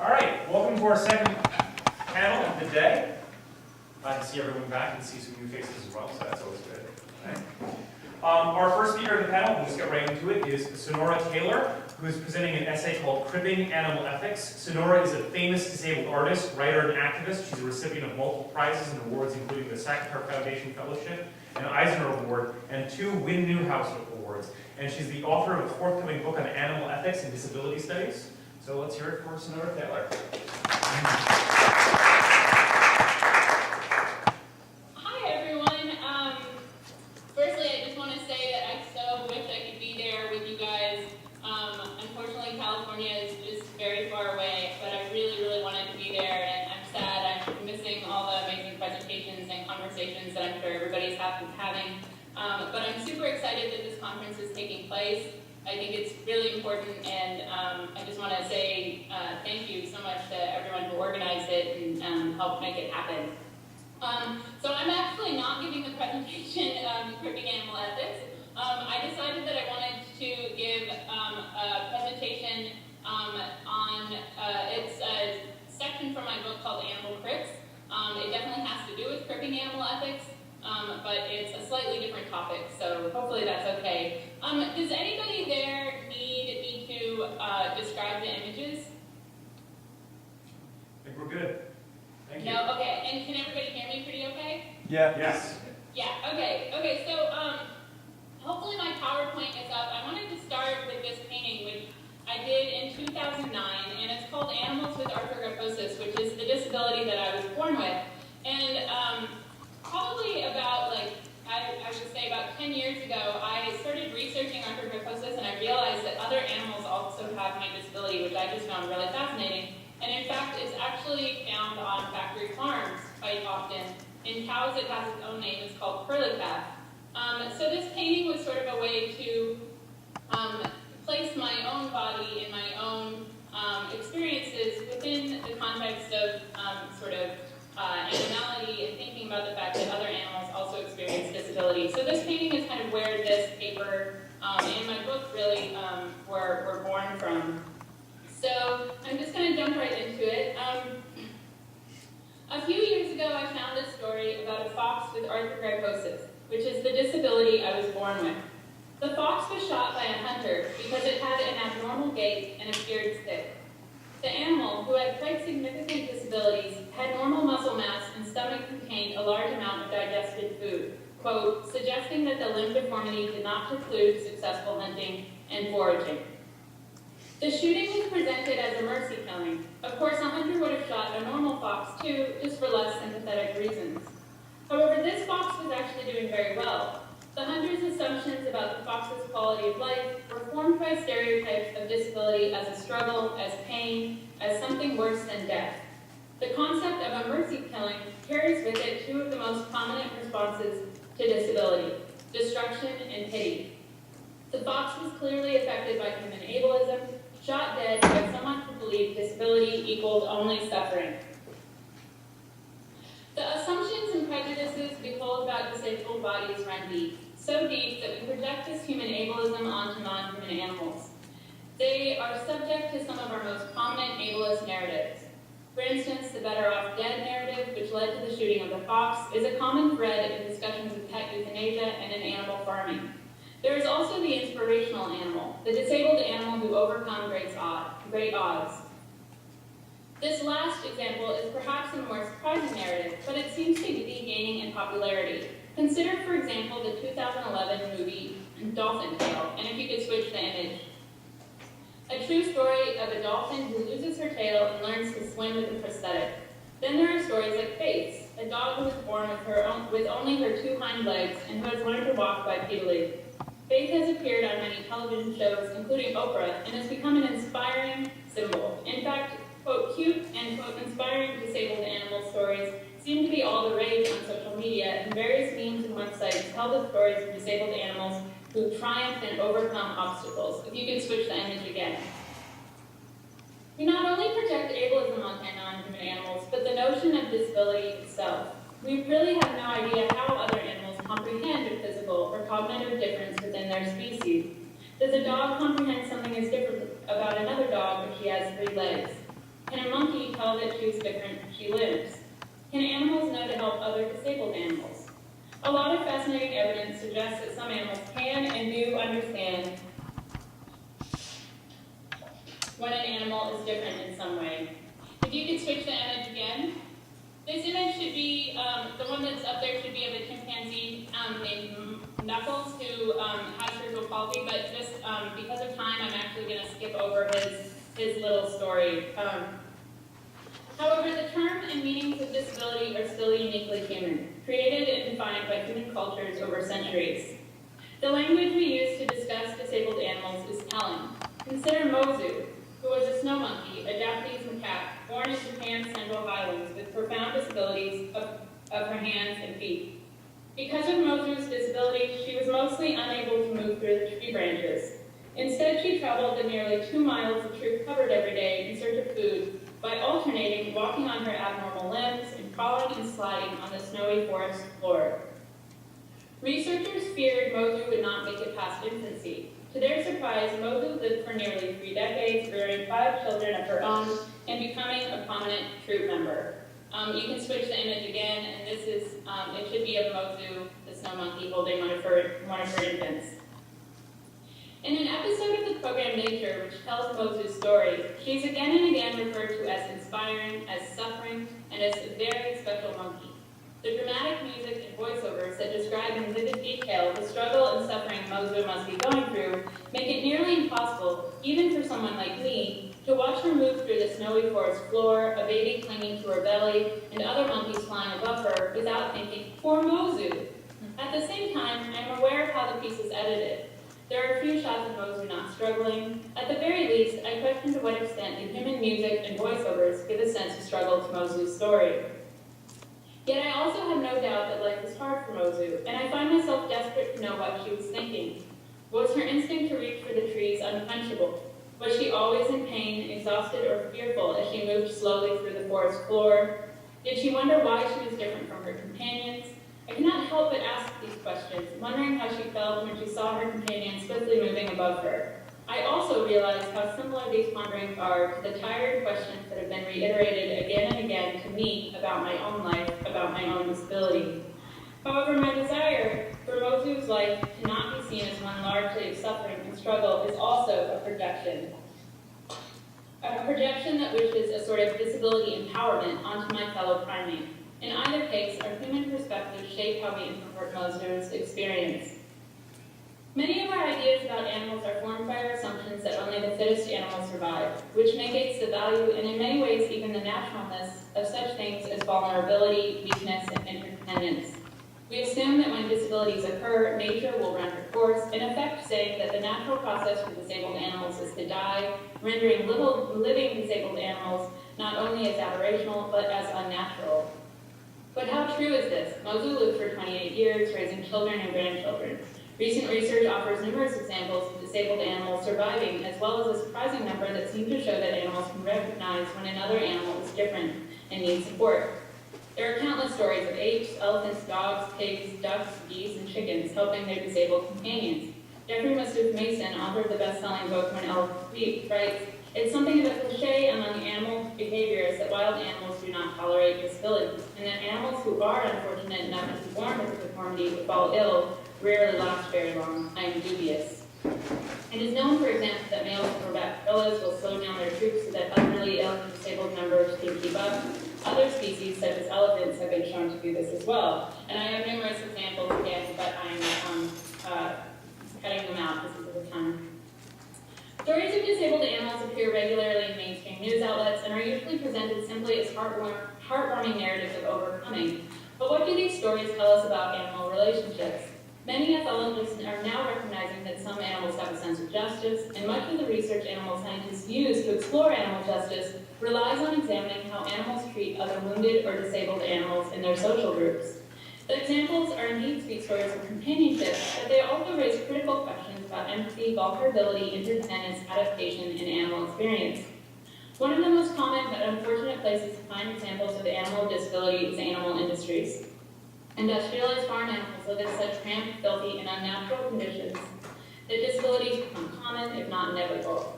All right, welcome to our second panel of the day. Glad to see everyone back and see some new faces as well, so that's always good. Okay. Our first speaker of the panel, we'll just get right into it, is Sunaura Taylor, who is presenting an essay called Cripping Animal Ethics. Sunaura is a famous disabled artist, writer, and activist. She's a recipient of multiple prizes and awards, including the Sackler Foundation Fellowship, an Eisner Award, and 2 Win Newhouse Awards. And she's the author of a forthcoming book on animal ethics and disability studies. So let's hear it for Sunaura Taylor. Hi, everyone. Firstly, I just want to say that I so wish I could be there with you guys. Unfortunately, California is just very far away, but I really, really wanted to be there, and I'm sad. I'm missing all the amazing presentations and conversations that I'm sure everybody's having. But I'm super excited that this conference is taking place. I think it's really important, and I just want to say thank you so much to everyone who organized it and helped make it happen. So I'm actually not giving the presentation Cripping Animal Ethics. I decided that I wanted to give a presentation on it's a section from my book called Animal Crips. It definitely has to do with cripping animal ethics, but it's a slightly different topic, so hopefully that's okay. Does anybody there need me to describe the images? I think we're good. Thank you. No? Okay. And can everybody hear me pretty okay? Yeah. Yes. Yeah, okay. Okay, so hopefully my PowerPoint is up. I wanted to start with this painting, which I did in 2009, and it's called Animals with Arthrogryposis, which is the disability that I was born with. And probably about, I would say about 10 years ago, I started researching arthrogryposis, and I realized that other animals also have my disability, which I just found really fascinating. And in fact, it's actually found on factory farms quite often. In cows, it has its own name. It's called curly calf. So this painting was sort of a way to place my own body and my own experiences within the context of animality and thinking about the fact that other animals also experience disability. So this painting is kind of where this paper and my book really were born from. So I'm just going to jump right into it. A few years ago, I found a story about a fox with arthrogryposis, which is the disability I was born with. The fox was shot by a hunter because it had an abnormal gait and appeared sick. The animal, who had quite significant disabilities, had normal muscle mass and stomach contained a large amount of digested food, quote, suggesting that the limb deformity did not preclude successful hunting and foraging. The shooting was presented as a mercy killing. Of course, a hunter would have shot a normal fox too, just for less sympathetic reasons. However, this fox was actually doing very well. The hunter's assumptions about the fox's quality of life were formed by stereotypes of disability as a struggle, as pain, as something worse than death. The concept of a mercy killing carries with it 2 of the most prominent responses to disability: destruction and pity. The fox was clearly affected by human ableism, shot dead by someone who believed disability equaled only suffering. The assumptions and prejudices we hold about disabled bodies run deep, so deep that we project this human ableism onto non-human animals. They are subject to some of our most prominent ableist narratives. For instance, the better off dead narrative, which led to the shooting of the fox, is a common thread in discussions of pet euthanasia and in animal farming. There is also the inspirational animal, the disabled animal who overcome great odds. This last example is perhaps a more surprising narrative, but it seems to be gaining in popularity. Consider, for example, the 2011 movie Dolphin Tale, and if you could switch the image. A true story of a dolphin who loses her tail and learns to swim with a prosthetic. Then there are stories like Faith, a dog who was born with only her 2 hind legs and who has learned to walk bipedally. Faith has appeared on many television shows, including Oprah, and has become an inspiring symbol. In fact, quote, cute and, quote, inspiring disabled animal stories seem to be all the rage on social media, and various memes and websites tell the stories of disabled animals who triumph and overcome obstacles. If you could switch the image again. We not only project ableism onto non-human animals, but the notion of disability itself. We really have no idea how other animals comprehend a physical or cognitive difference within their species. Does a dog comprehend something as different about another dog if she has 3 legs? Can a monkey tell that she's different if she lives? Can animals know to help other disabled animals? A lot of fascinating evidence suggests that some animals can and do understand when an animal is different in some way. If you could switch the image again. This image should be, the one that's up there should be of a chimpanzee named Knuckles who has cerebral palsy, but just because of time, I'm actually going to skip over his little story. However, the term and meanings of disability are still uniquely human, created and defined by human cultures over centuries. The language we use to discuss disabled animals is telling. Consider Mozu, who was a snow monkey, a Japanese macaque, born in Japan's Central Highlands with profound disabilities of her hands and feet. Because of Mozu's disability, she was mostly unable to move through the tree branches. Instead, she traveled the nearly 2 miles the troop covered every day in search of food by alternating walking on her abnormal limbs and crawling and sliding on the snowy forest floor. Researchers feared Mozu would not make it past infancy. To their surprise, Mozu lived for nearly 3 decades, rearing 5 children of her own and becoming a prominent troop member. You can switch the image again, and this is, it should be of Mozu, the snow monkey, holding one of her infants. In an episode of the program Nature, which tells Mozu's story, she's again and again referred to as inspiring, as suffering, and as a very special monkey. The dramatic music and voiceovers that describe in vivid detail the struggle and suffering Mozu must be going through make it nearly impossible, even for someone like me, to watch her move through the snowy forest floor, a baby clinging to her belly, and other monkeys flying above her, without thinking, poor Mozu. At the same time, I'm aware of how the piece is edited. There are a few shots of Mozu not struggling. At the very least, I question to what extent do human music and voiceovers give a sense of struggle to Mozu's story. Yet I also have no doubt that life was hard for Mozu, and I find myself desperate to know what she was thinking. Was her instinct to reach for the trees unquenchable? Was she always in pain, exhausted, or fearful as she moved slowly through the forest floor? Did she wonder why she was different from her companions? I cannot help but ask these questions, wondering how she felt when she saw her companions swiftly moving above her. I also realize how similar these ponderings are to the tired questions that have been reiterated again and again to me about my own life, about my own disability. However, my desire for Mozu's life to not be seen as one largely of suffering and struggle is also a projection that wishes a sort of disability empowerment onto my fellow primate. In either case, our human perspectives shape how we interpret Mozu's experience. Many of our ideas about animals are formed by our assumptions that only the fittest animals survive, which negates the value and in many ways even the naturalness of such things as vulnerability, weakness, and interdependence. We assume that when disabilities occur, nature will run her course, in effect saying that the natural process for disabled animals is to die, rendering living disabled animals not only as aberrational, but as unnatural. But how true is this? Mozu lived for 28 years, raising children and grandchildren. Recent research offers numerous examples of disabled animals surviving, as well as a surprising number that seem to show that animals can recognize when another animal is different and needs support. There are countless stories of apes, elephants, dogs, pigs, ducks, geese, and chickens helping their disabled companions. Jeffrey Masood Mason, author of the best-selling book When Elves Speak, writes, "It's something of a cliche among animal behaviorists that wild animals do not tolerate disability, and that animals who are unfortunate enough to be born with a deformity or fall ill rarely last very long. I am dubious." It is known, for example, that male silverback gorillas will slow down their troops so that elderly, ill, and disabled members can keep up. Other species, such as elephants, have been shown to do this as well. And I have numerous examples again, but I'm cutting them out. This is the time. Stories of disabled animals appear regularly in mainstream news outlets and are usually presented simply as heartwarming narratives of overcoming. But what do these stories tell us about animal relationships? Many ethologists are now recognizing that some animals have a sense of justice, and much of the research animal scientists use to explore animal justice relies on examining how animals treat other wounded or disabled animals in their social groups. The examples are indeed sweet stories of companionship, but they also raise critical questions about empathy, vulnerability, interdependence, adaptation, and animal experience. One of the most common but unfortunate places to find examples of animal disability is animal industries. Industrialized farm animals live in such cramped, filthy, and unnatural conditions that disabilities become common, if not inevitable.